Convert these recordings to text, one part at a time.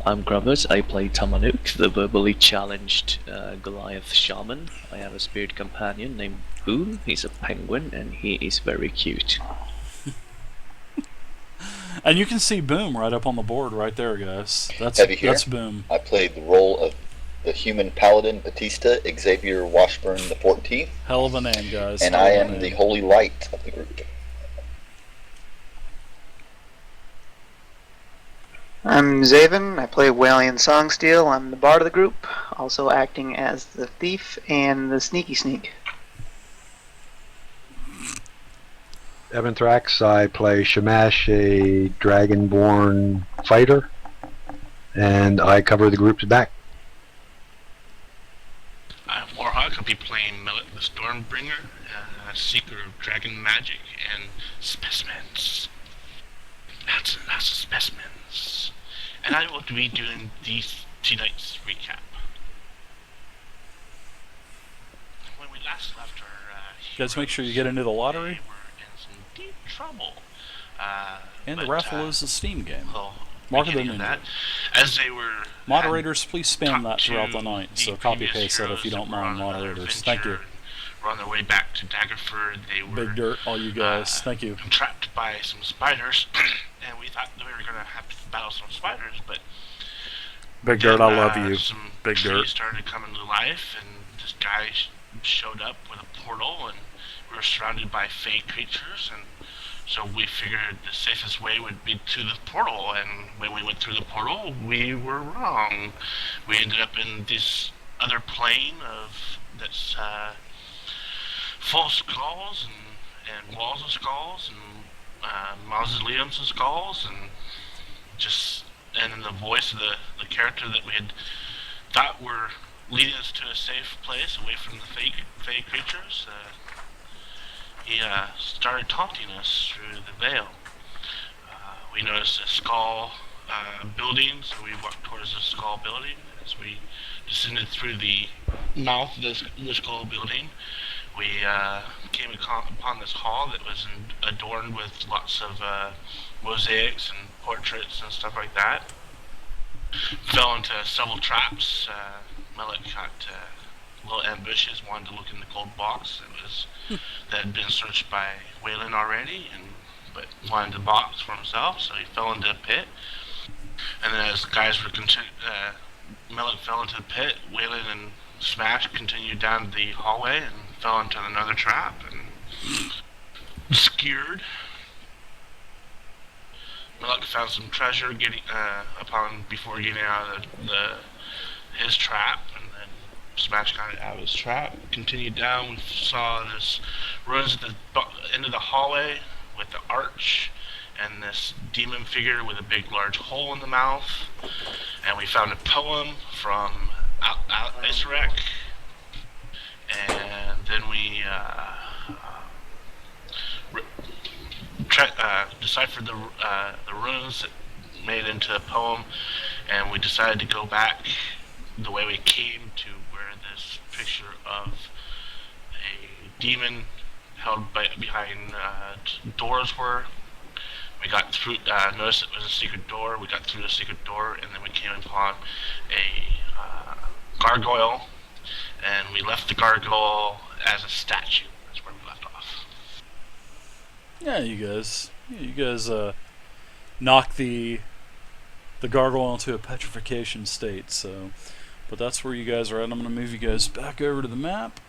I'm Grubbers. I play Tamanuk, the verbally challenged Goliath shaman. I have a spirit companion named Boom. He's a penguin and he is very cute. And you can see Boom right up on the board right there, guys. Heavy That's here. Boom. I played the role of the human paladin Batista Xavier Washburn the 14th, Hell of a name, guys. and Hell I of a am the name. holy light of the group. I'm Zaven. I play Walian Songsteel. I'm the bard of the group, also acting as the thief and the sneaky sneak. Evan Thrax, I play Shamash, a dragonborn fighter, and I cover the group's back. I'm Warhawk. I'll be playing Millet the Stormbringer, seeker of dragon magic and specimens. Lots of specimens. And I will be doing tonight's recap. When we last left our Guys, make sure you get into the lottery. They were in some deep trouble. And the raffle is a Steam game. Well, Mark of the beginning of Ninja. that, as they were Moderators, please spam talked that throughout the to night. the So copy previous paste that if heroes you don't that were on mind, another moderators. Thank you. adventure and were on their way back to Daggerford. They were Big Dirt, all you guys. Thank you. trapped by some spiders, and we thought that we were going to have to battle some spiders, but Big Dirt, I then, love you. Some Big trees Dirt. started coming to life, and this guy showed up with a portal, and we were surrounded by fey creatures, and so we figured the safest way would be to the portal, and when we went through the portal, we were wrong. We ended up in this other plane of that's full of skulls and walls of skulls and mausoleums of skulls and just and in the voice of the character that we had thought were leading us to a safe place away from the fake creatures. He started taunting us through the veil. We noticed a skull building, so we walked towards the skull building. As we descended through the mouth of the skull building, we came upon this hall that was adorned with lots of mosaics and portraits and stuff like that. Fell into several traps. Melik got little ambitious, wanted to look in the gold box that had been searched by Waylon already, but wanted the box for himself, so he fell into a pit. And then as the guys were Melik fell into the pit, Waylon and Smash continued down the hallway and fell into another trap and skewered. Melik found some treasure before getting out of his trap, and then Smash got it out of his trap. Continued down, we saw this ruins at the end of the hallway with the arch and this demon figure with a big large hole in the mouth. And we found a poem from Acererak. And then we deciphered the runes that made it into a poem, and we decided to go back the way we came to where this picture of a demon held behind doors were. We got through, noticed it was a secret door. We got through the secret door, and then we came upon a gargoyle, and we left the gargoyle as a statue. That's where we left off. Yeah, you guys knocked the gargoyle into a petrification state. So, but that's where you guys are at. I'm gonna move you guys back over to the map.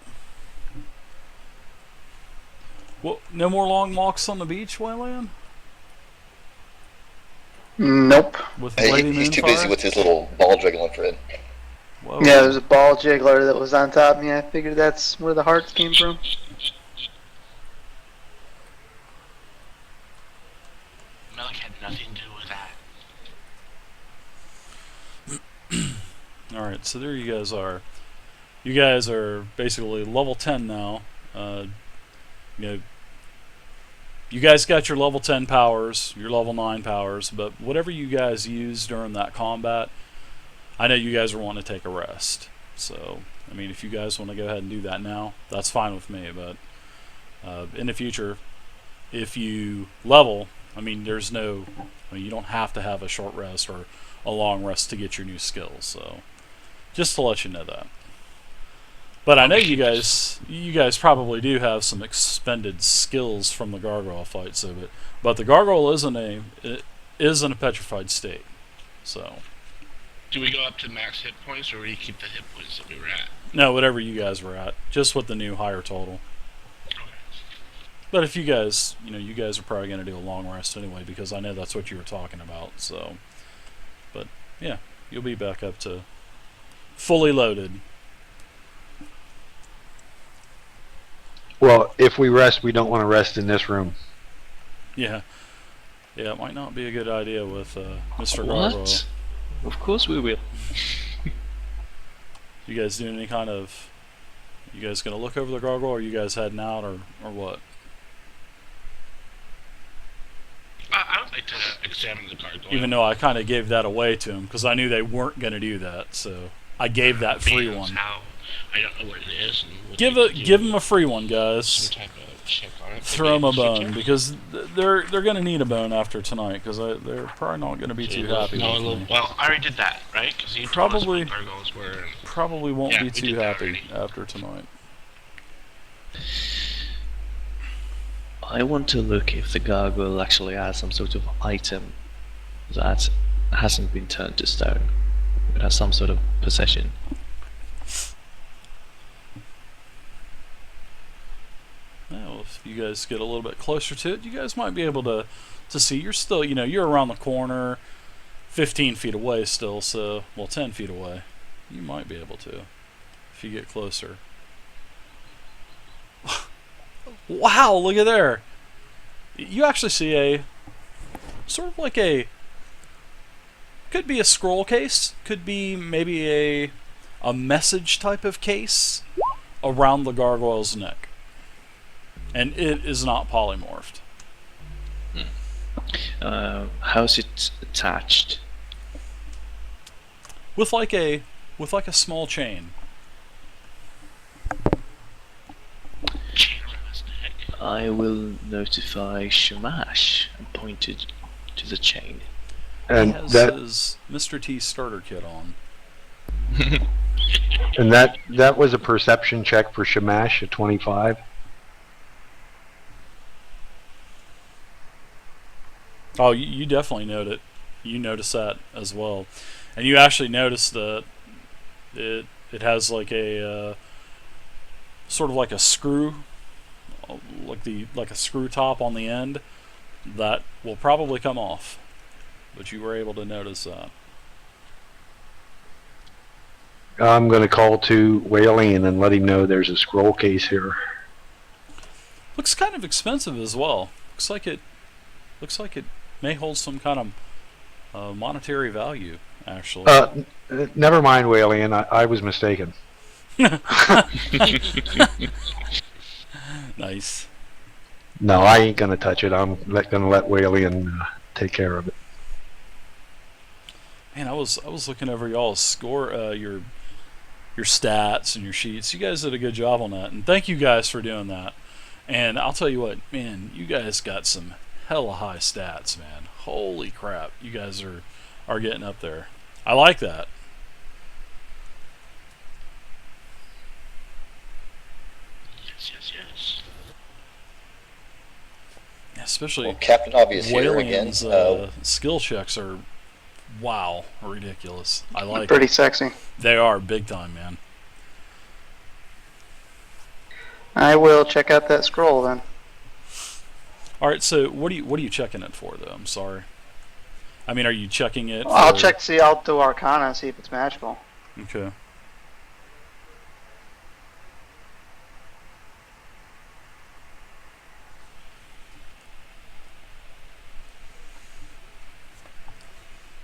Well, no more long walks on the beach, Wayland? Nope. With Hey, Lady he's too Moonfire? busy with his little ball juggling friend. Whoa. Yeah, there's a ball jiggler that was on top of me. I figured that's where the hearts came from. Melik had nothing to do with that. Alright, so there you guys are. You guys are basically level 10 now. You know, you guys got your level 10 powers, your level 9 powers, but whatever you guys use during that combat, I know you guys are wanting to take a rest. So, I mean, if you guys want to go ahead and do that now, that's fine with me. But in the future, if you level, I mean, you don't have to have a short rest or a long rest to get your new skills. So, just to let you know that. But I know you guys probably do have some expended skills from the gargoyle fight. So, but the gargoyle is in a petrified state. So. Do we go up to max hit points, or do we keep the hit points that we were at? No, whatever you guys were at, just with the new higher total. Okay. But if you guys, you guys are probably going to do a long rest anyway, because I know that's what you were talking about. So, but yeah, you'll be back up to fully loaded. Well, if we rest, we don't want to rest in this room. Yeah, it might not be a good idea with Mr. Gargoyle. What? Of course we will. You guys doing any kind of? You guys gonna look over the gargoyle, or are you guys heading out, or what? I would like to examine the gargoyle. Even though I kind of gave that away to them because I knew they weren't gonna do that, so I gave that free Being one. How, I don't know what it is. And what Give them a free one, guys. some type of check on it. Throw them a Maybe bone feature? because they're gonna need a bone after tonight because they're probably not gonna be too happy with me. Well, I already did that, right? Because you Probably- told us what gargoyles were. And Probably won't Yeah, be we too did that happy already. after tonight. I want to look if the gargoyle actually has some sort of item that hasn't been turned to stone. It has some sort of possession. Well, if you guys get a little bit closer to it, you guys might be able to see. You're still, you're around the corner, 15 feet away still. So, 10 feet away. You might be able to if you get closer. Wow, look at there. You actually see a sort of like could be a scroll case, could be maybe a message type of case around the gargoyle's neck. And it is not polymorphed. How's it attached? With like a small chain. chain around his neck. I will notify Shamash and point it to the chain. And He has that his Mr. T starter kit on. that was a perception check for Shamash at 25. Oh, you definitely note it. You notice that as well, and you actually notice that it has like a sort of like a screw, like a screw top on the end that will probably come off. But you were able to notice that. I'm going to call to Whalian and let him know there's a scroll case here. Looks kind of expensive as well. Looks like it may hold some kind of monetary value, actually. Never mind, Whalian. I was mistaken. Nice. No, I ain't going to touch it. I'm going to let Whalian take care of it. Man, I was looking over y'all's score, your stats and your sheets. You guys did a good job on that, and thank you guys for doing that. And I'll tell you what, man, you guys got some hella high stats, man. Holy crap, you guys are getting up there. I like that. Yes. Especially Well, Captain Obvious here again. Whalen's skill checks are, wow, ridiculous. I like Pretty it. sexy. They are big time, man. I will check out that scroll then. All right, so what are you checking it for, though? I'm sorry. I mean, are you checking it? I'll for- check to see. I'll do Arcana, see if it's magical. Okay.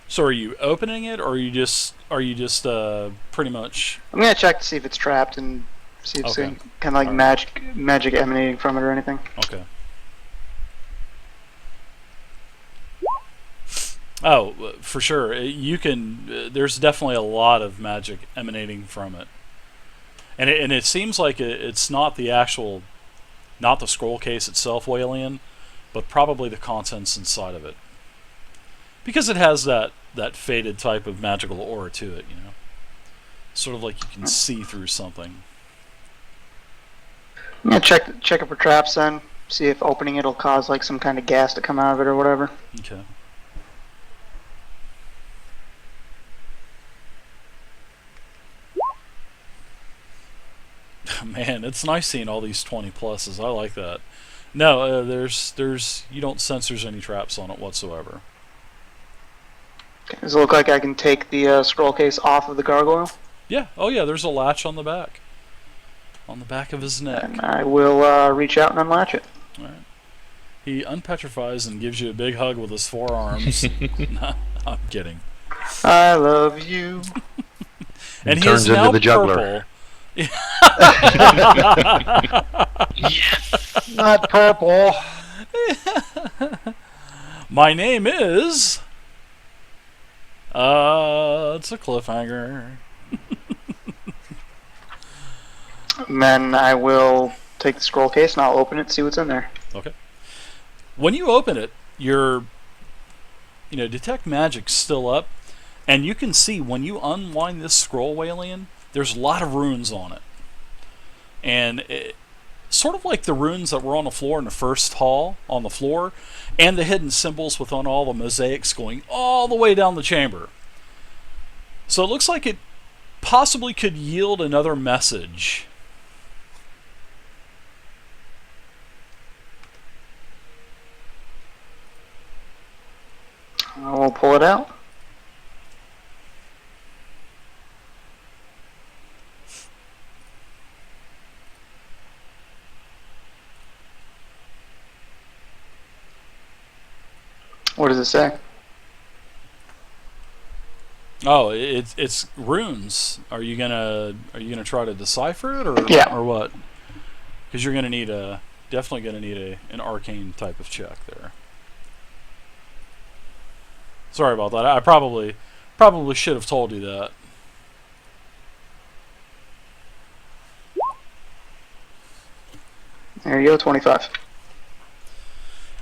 So are you opening it, or are you just pretty much? I'm gonna check to see if it's trapped and see if it's Okay. kind of like Alright. magic emanating from it or anything. Okay. Oh, for sure. You can. There's definitely a lot of magic emanating from it, and it seems like it's not the actual, not the scroll case itself, Whalian, but probably the contents inside of it. because it has that faded type of magical aura to it, sort of like you can see through something. Yeah, check it for traps then. See if opening it'll cause like some kind of gas to come out of it or whatever. Okay. Man, it's nice seeing all these 20 pluses. I like that. No, there's you don't sense there's any traps on it whatsoever. Okay, does it look like I can take the scroll case off of the gargoyle? Yeah. Oh yeah. There's a latch on the back of his neck. And I will reach out and unlatch it. All right. He unpetrifies and gives you a big hug with his forearms. Nah, I'm kidding. I love you. And he turns is into now the juggler. Yes. Not purple. My name is. It's a cliffhanger. And then I will take the scroll case and I'll open it and see what's in there. Okay. When you open it, your detect magic's still up, and you can see when you unwind this scroll, Walian, there's a lot of runes on it. And sort of like the runes that were on the floor in the first hall on the floor, and the hidden symbols within all the mosaics going all the way down the chamber. So it looks like it possibly could yield another message. I will pull it out. What does it say? Oh, it's runes. Are you gonna try to decipher it, or Yeah. or what? Because you're definitely gonna need an arcane type of check there. Sorry about that. I probably should have told you that. There you go, 25.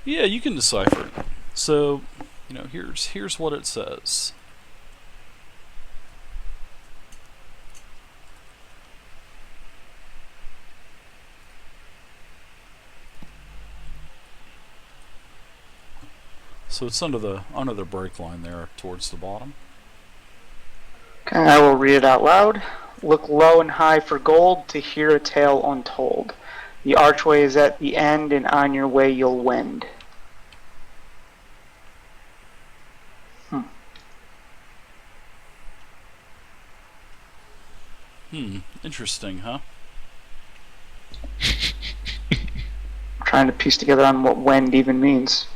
Yeah, you can decipher it. So, here's what it says. So it's under the break line there towards the bottom. Okay, I will read it out loud. Look low and high for gold to hear a tale untold. The archway is at the end, and on your way you'll wend. Interesting, huh? I'm trying to piece together on what wend even means.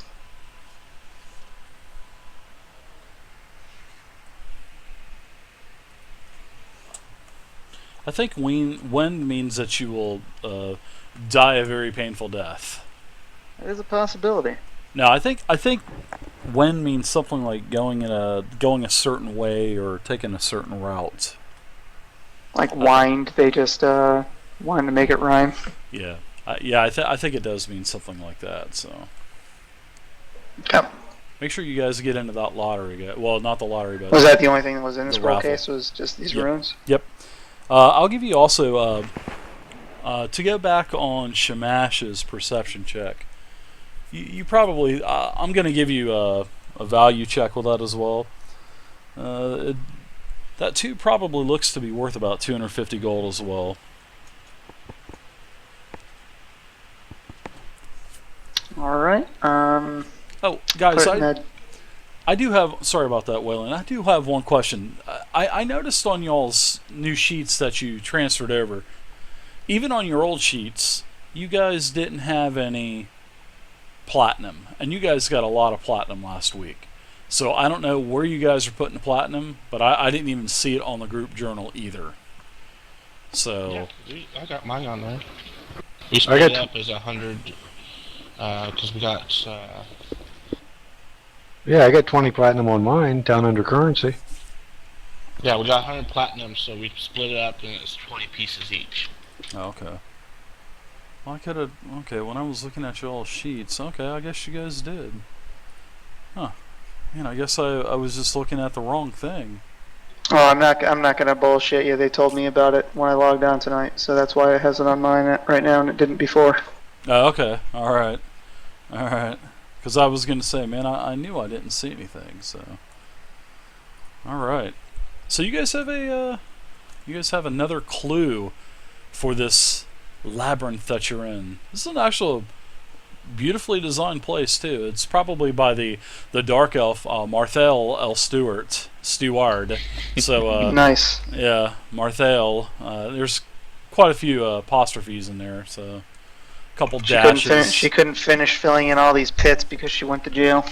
I think wend means that you will die a very painful death. That is a possibility. No, I think wend means something like going a certain way or taking a certain route. Like wind, they just wanted to make it rhyme. Yeah, I think it does mean something like that. So Okay. make sure you guys get into that lottery. Well, not the lottery, but Was that the only thing that was in the The scroll raffle. case? Was just these Yep. runes? Yep. I'll give you also to go back on Shamash's perception check. You probably I'm going to give you a value check with that as well. That too probably looks to be worth about 250 gold as well. All right. Oh, guys, Put it in that- I do have. Sorry about that, Waylon. I do have one question. I noticed on y'all's new sheets that you transferred over, even on your old sheets, you guys didn't have any platinum, and you guys got a lot of platinum last week. So I don't know where you guys are putting the platinum, but I didn't even see it on the group journal either. So I got mine on there. We split got it up as 100 because we got. Yeah, I got 20 platinum on mine down under currency. Yeah, we got 100 platinum, so we split it up and it's 20 pieces each. okay. Well, I could have. Okay, when I was looking at y'all's sheets, okay, I guess you guys did. Huh. Man, I guess I was just looking at the wrong thing. Oh, I'm not gonna bullshit you. They told me about it when I logged on tonight, so that's why it has it on mine right now and it didn't before. Oh, okay. All right. All right. Because I was going to say, man, I knew I didn't see anything, so. All right. So you guys have another clue for this labyrinth that you're in. This is an actual beautifully designed place too. It's probably by the dark elf Marthel L. Stewart. So Nice. yeah, Marthel. There's quite a few apostrophes in there, so a couple dashes. She couldn't finish filling in all these pits because she went to jail.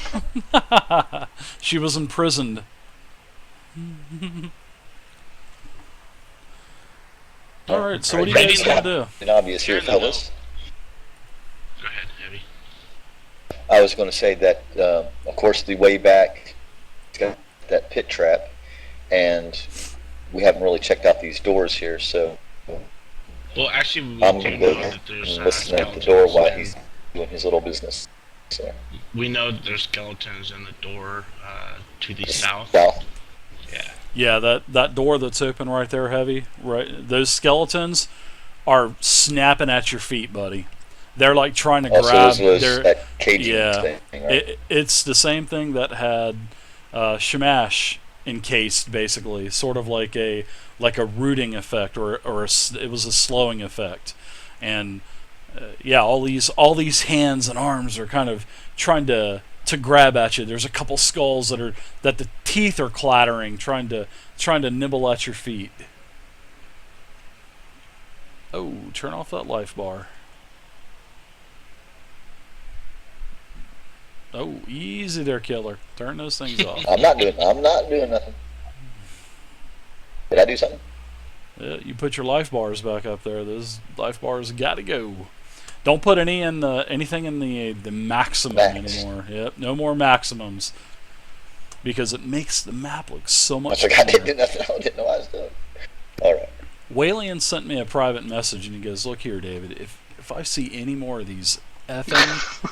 She was imprisoned. All right, so what do you guys want to do? An obvious here, fellas. Go ahead, Heavy. I was going to say that, of course, the way back, it's got that pit trap, and we haven't really checked out these doors here, so Well, actually, we I'm do going to know go that there's and listen at the door skeletons while and he's doing his little business. So, we know that there's skeletons in the door to the south. south. Yeah. Yeah, that door that's open right there, Heavy. Right, those skeletons are snapping at your feet, buddy. They're like trying to Also, grab. that Cajun Yeah, thing, right? it's the same thing that had Shamash encased, basically, sort of like a rooting effect, or it was a slowing effect, and yeah, all these hands and arms are kind of trying to grab at you. There's a couple skulls that the teeth are clattering, trying to nibble at your feet. Oh, turn off that life bar. Oh, easy there, killer. Turn those things off. I'm not doing nothing. Did I do something? You put your life bars back up there. Those life bars got to go. Don't put anything in the maximum Max. anymore. Yep, no more maximums, because it makes the map look so I much forgot I didn't do better. nothing. I didn't know what I was doing. All right. Walian sent me a private message and he goes, "Look here, David. If I see any more of these effing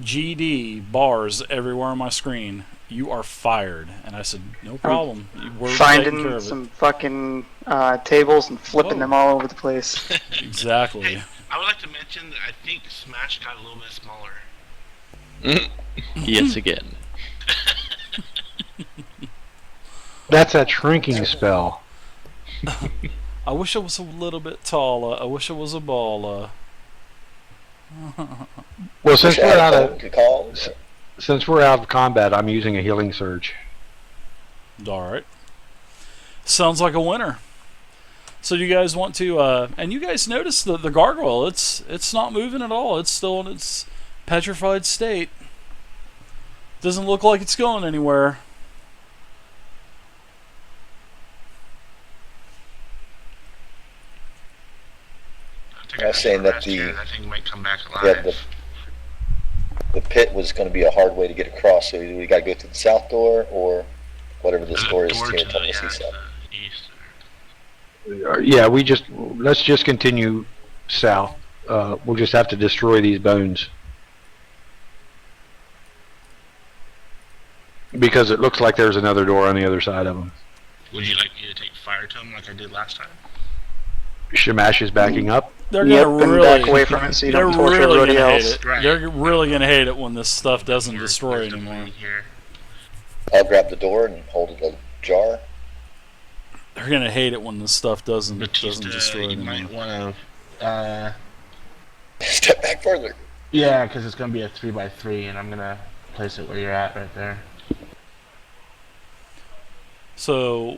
GD bars everywhere on my screen, you are fired." And I said, "No problem. We're taking care Finding of it." some fucking tables and flipping Whoa. them all over the place. Exactly. Hey, I would like to mention that I think Smash got a little bit smaller. Yes, again. That's that shrinking spell. I wish I was a little bit taller. I wish I was a baller. Well, since Wish I we're had a out phone of to call. since we're out of combat, I'm using a healing surge. All right. Sounds like a winner. So you guys want to, and you guys notice the gargoyle, it's not moving at all. It's still in its petrified state. Doesn't look like it's going anywhere. I I was saying that the- that thing might come back alive. Yeah, the pit was going to be a hard way to get across, so we got to go through the south door or whatever this There's a door is door here to at the, Tennessee South. east. Yeah, let's just continue south. We'll just have to destroy these bones. Because it looks like there's another door on the other side of them. Would you like me to take fire tome like I did last time? Shamash is backing up. They're Yep, gonna and really back away from it so you they're don't torture really everybody gonna hate else. it. Right. They're really gonna hate it when this stuff doesn't We're destroy definitely anymore. Here. I'll grab the door and hold it ajar. They're gonna hate it when this stuff doesn't Batista, destroy you anymore. might want to. Step back further. Yeah, because it's going to be a 3x3, and I'm going to place it where you're at right there. So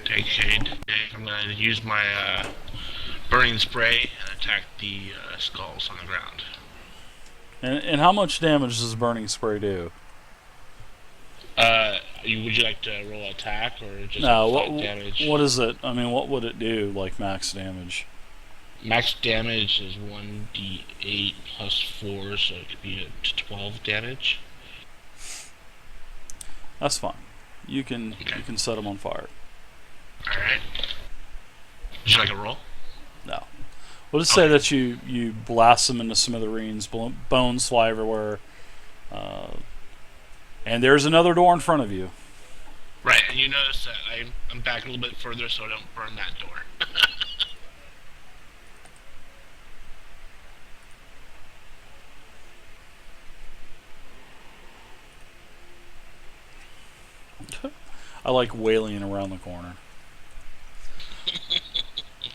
Take shade. I'm going to use my burning spray and attack the skulls on the ground. and how much damage does burning spray do? Would you like to roll attack or just No, fight damage? what is it? I mean, what would it do, like max damage? Max damage is 1d8 plus 4, so it could be up to 12 damage. That's fine. You can Okay. set them on fire. Alright. Would you like a roll? We'll just say that you blast them into smithereens, bones fly everywhere, and there's another door in front of you. Right, and you notice that I'm back a little bit further so I don't burn that door. I like wailing around the corner.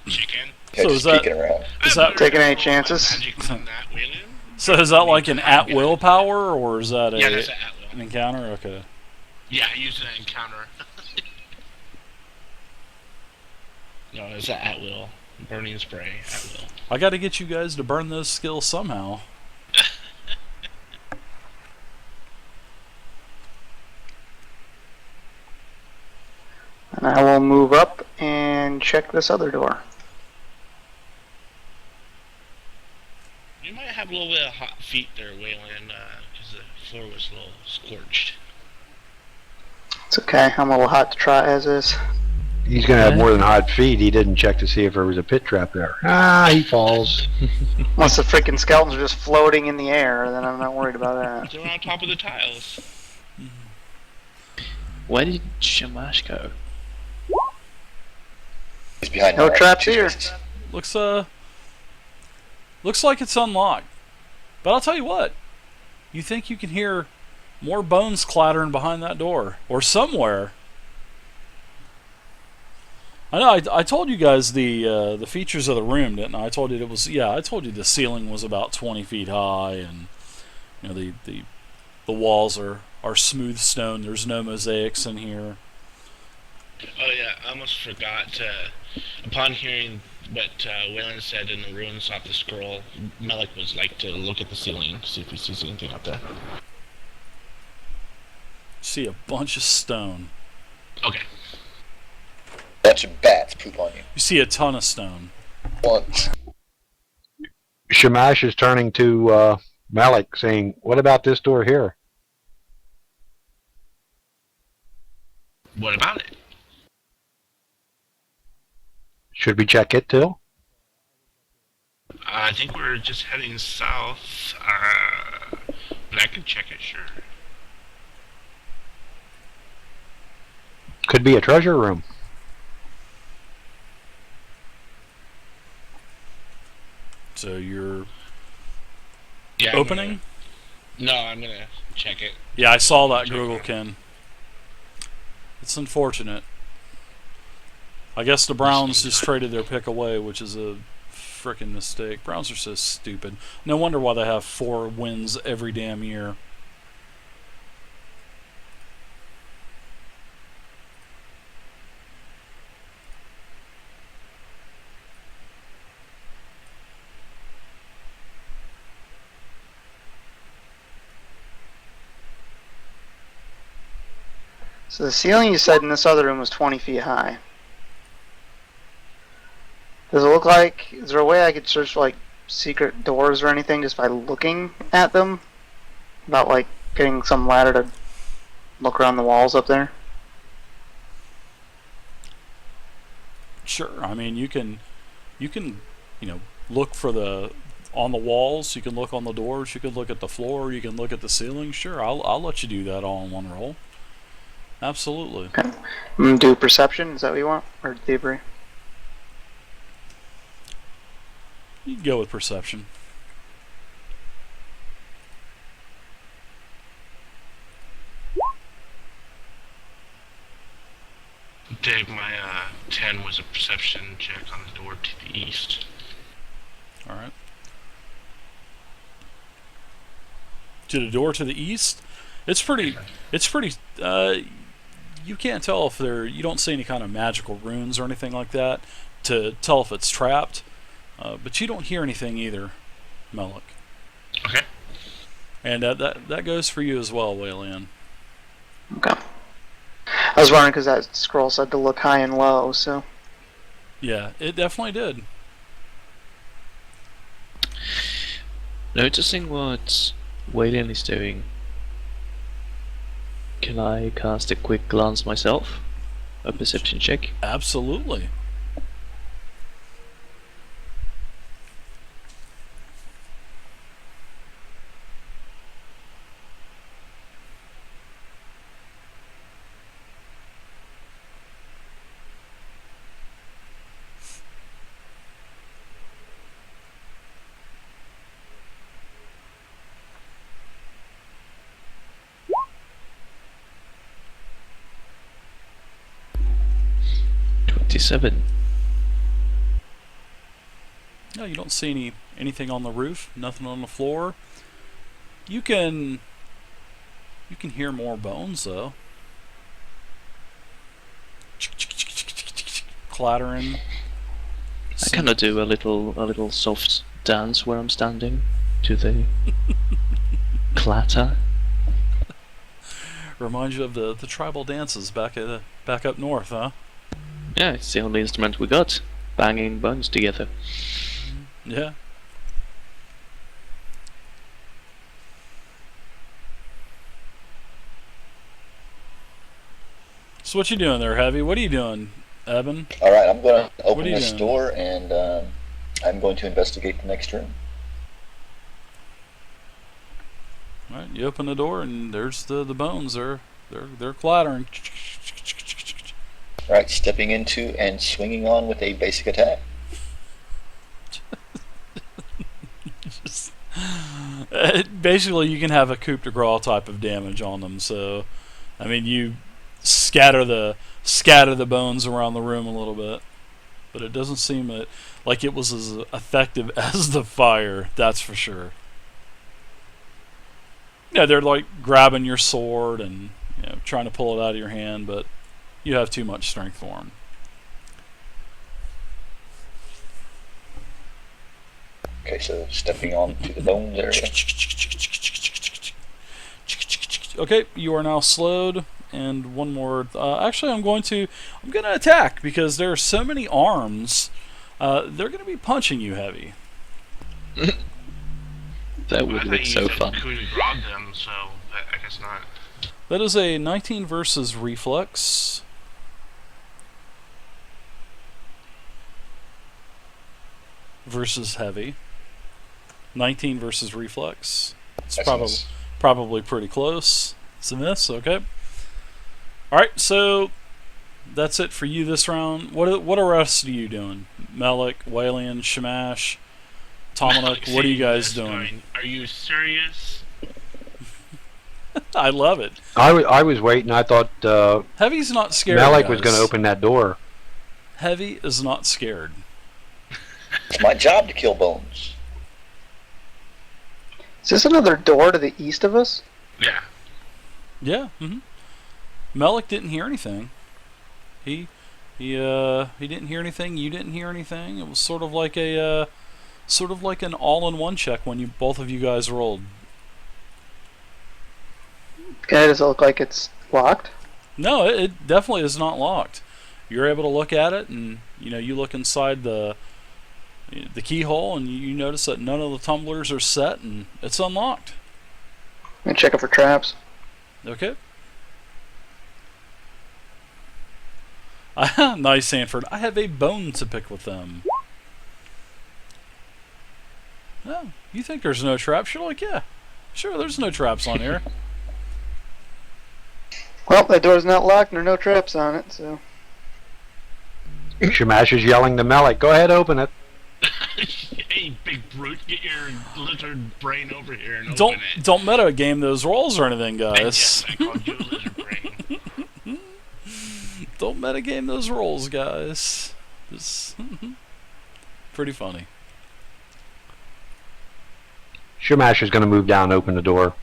Chicken. Okay, So just is that- peeking around. Is that Taking any chances? Magic on that, Waylon? so? Is that like an at-will power, or is that Yeah, that's an at an will. encounter? Okay. Yeah, I used an encounter. No, it's an at will. Burning spray, at will. I got to get you guys to burn those skills somehow. And I will move up and check this other door. You might have a little bit of hot feet there, Waylon, because the floor was a little scorched. It's okay. I'm a little hot to try as is. He's gonna have more than hot feet. He didn't check to see if there was a pit trap there. Ah, he falls. Unless the freaking skeletons are just floating in the air, then I'm not worried about that. They're on top of the tiles. Where did Shamash go? He's behind No Nara. traps Two here. spaces. Looks like it's unlocked. But I'll tell you what. You think you can hear more bones clattering behind that door or somewhere? I know. I told you guys the features of the room, didn't I? I told you it was. Yeah, I told you the ceiling was about 20 feet high, and you know the walls are smooth stone. There's no mosaics in here. Oh yeah, I almost forgot to. Upon hearing what Waylon said in the ruins off the scroll, Melik was like to look at the ceiling, see if he sees anything up there. See a bunch of stone. Okay. Bunch of bats poop on you. You see a ton of stone. Once. Shamash is turning to Malik, saying, "What about this door here?" What about it? Should we check it too? I think we're just heading south, but I can check it, sure. Could be a treasure room. So you're Yeah. opening? I'm gonna check it. Yeah, I saw that, Check Google it. Ken. It's unfortunate. I guess the Browns just traded their pick away, which is a frickin' mistake. Browns are so stupid. No wonder why they have 4 wins every damn year. So the ceiling you said in this other room was 20 feet high. Does it look like, is there a way I could search for like secret doors or anything just by looking at them? About like getting some ladder to look around the walls up there? Sure. I mean, you can, look for on the walls. You can look on the doors. You can look at the floor. You can look at the ceiling. Sure, I'll let you do that all in one roll. Absolutely. Do perception, is that what you want? Or thievery? You can go with perception. Dave, my 10 was a perception check on the door to the east. All right. To the door to the east, it's pretty. You can't tell if you don't see any kind of magical runes or anything like that to tell if it's trapped. But you don't hear anything either, Melik. Okay. And that goes for you as well, Waylon. Okay. I was wondering because that scroll said to look high and low, so. Yeah, it definitely did. Noticing what Waylon is doing, can I cast a quick glance myself? A perception check? Absolutely. 27. No, you don't see anything on the roof. Nothing on the floor. You can hear more bones though. Clattering. I kind of do a little soft dance where I'm standing to the clatter. Reminds you of the tribal dances back up north, huh? Yeah, it's the only instrument we got. Banging bones together. Yeah. So what you doing there, Heavy? What are you doing, Evan? All right, I'm going to What open are you this doing? door and I'm going to investigate the next room. All right, you open the door and there's the bones. They're clattering. All right, stepping into and swinging on with a basic attack. Basically, you can have a coup de grace type of damage on them. So, I mean, you scatter the bones around the room a little bit, but it doesn't seem like it was as effective as the fire. That's for sure. Yeah, they're like grabbing your sword and trying to pull it out of your hand, but you have too much strength for them. Okay, so stepping on to the bones area. Okay, you are now slowed, and one more. Actually, I'm going to attack because there are so many arms. They're going to be punching you heavy. That I would thought look you so said fun. coup de grace them, so I guess not. That is a 19 versus reflex. Versus heavy. 19 versus reflex. It's Excellent. probably pretty close. It's a miss. Okay. All right. So that's it for you this round. What are rest of you doing? Melik, Walian, Shamash, Tomanik. What are you guys doing? Are you serious? I love it. I was waiting. I thought Heavy's not scared. Malik was guys. going to open that door. Heavy is not scared. It's my job to kill bones. Is this another door to the east of us? Yeah. Yeah. Melik didn't hear anything. He didn't hear anything. You didn't hear anything. It was sort of like an all-in-one check when both of you guys rolled. Okay, does it look like it's locked? No, it definitely is not locked. You're able to look at it, and you look inside the keyhole, and you notice that none of the tumblers are set, and it's unlocked. I'm check it for traps. Okay. Nice, Sanford. I have a bone to pick with them. Oh, you think there's no traps? You're like, yeah, sure, there's no traps on here. Well, that door's not locked and there are no traps on it, so. Shamash is yelling to Malik, "Go ahead, open it." Hey, big brute, get your lizard brain over here and Don't open it. don't meta game those rolls or anything, guys. Yes, I called you a lizard brain. Don't metagame those rolls, guys. Just pretty funny. Shamash is going to move down and open the door.